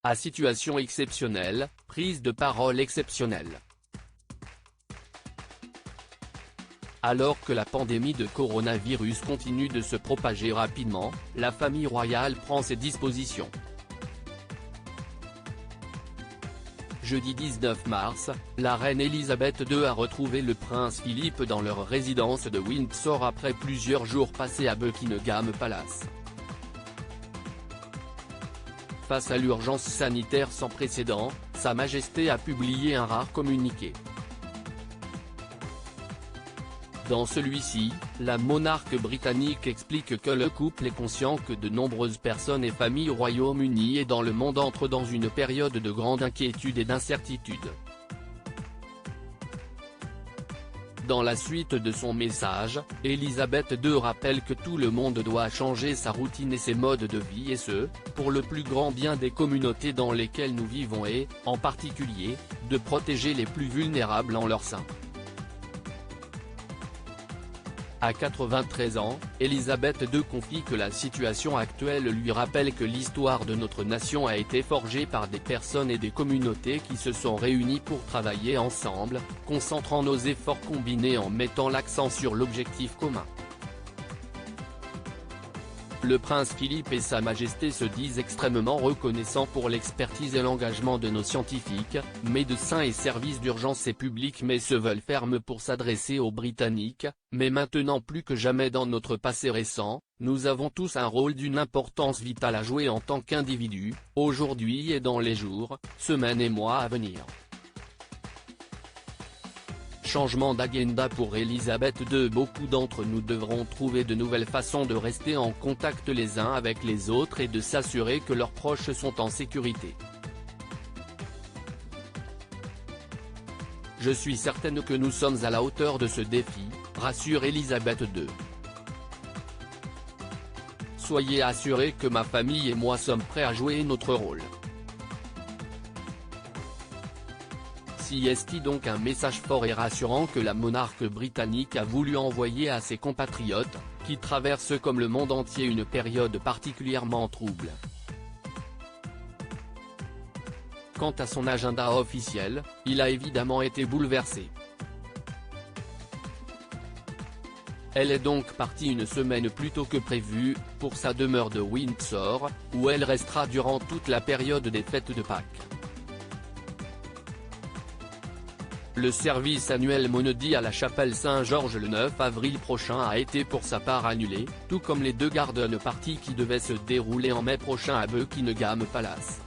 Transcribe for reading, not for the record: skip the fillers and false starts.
À situation exceptionnelle, prise de parole exceptionnelle. Alors que la pandémie de coronavirus continue de se propager rapidement, la famille royale prend ses dispositions. Jeudi 19 mars, la reine Elisabeth II a retrouvé le prince Philippe dans leur résidence de Windsor après plusieurs jours passés à Buckingham Palace. Face à l'urgence sanitaire sans précédent, Sa Majesté a publié un rare communiqué. Dans celui-ci, la monarque britannique explique que le couple est conscient que de nombreuses personnes et familles au Royaume-Uni et dans le monde entrent dans une période de grande inquiétude et d'incertitude. Dans la suite de son message, Elisabeth II rappelle que tout le monde doit changer sa routine et ses modes de vie et ce, pour le plus grand bien des communautés dans lesquelles nous vivons et, en particulier, de protéger les plus vulnérables en leur sein. À 93 ans, Elisabeth II confie que la situation actuelle lui rappelle que l'histoire de notre nation a été forgée par des personnes et des communautés qui se sont réunies pour travailler ensemble, concentrant nos efforts combinés en mettant l'accent sur l'objectif commun. Le prince Philippe et Sa Majesté se disent extrêmement reconnaissants pour l'expertise et l'engagement de nos scientifiques, médecins et services d'urgence et publics mais se veulent fermes pour s'adresser aux Britanniques, mais maintenant plus que jamais dans notre passé récent, nous avons tous un rôle d'une importance vitale à jouer en tant qu'individus, aujourd'hui et dans les jours, semaines et mois à venir. Changement d'agenda pour Elisabeth II. Beaucoup d'entre nous devront trouver de nouvelles façons de rester en contact les uns avec les autres et de s'assurer que leurs proches sont en sécurité. Je suis certaine que nous sommes à la hauteur de ce défi, rassure Elisabeth II. Soyez assurés que ma famille et moi sommes prêts à jouer notre rôle. C'est donc un message fort et rassurant que la monarque britannique a voulu envoyer à ses compatriotes, qui traversent comme le monde entier une période particulièrement trouble. Quant à son agenda officiel, il a évidemment été bouleversé. Elle est donc partie une semaine plus tôt que prévu, pour sa demeure de Windsor, où elle restera durant toute la période des fêtes de Pâques. Le service annuel monodi à la chapelle Saint-Georges le 9 avril prochain a été pour sa part annulé, tout comme les deux garden parties qui devaient se dérouler en mai prochain à Buckingham Palace.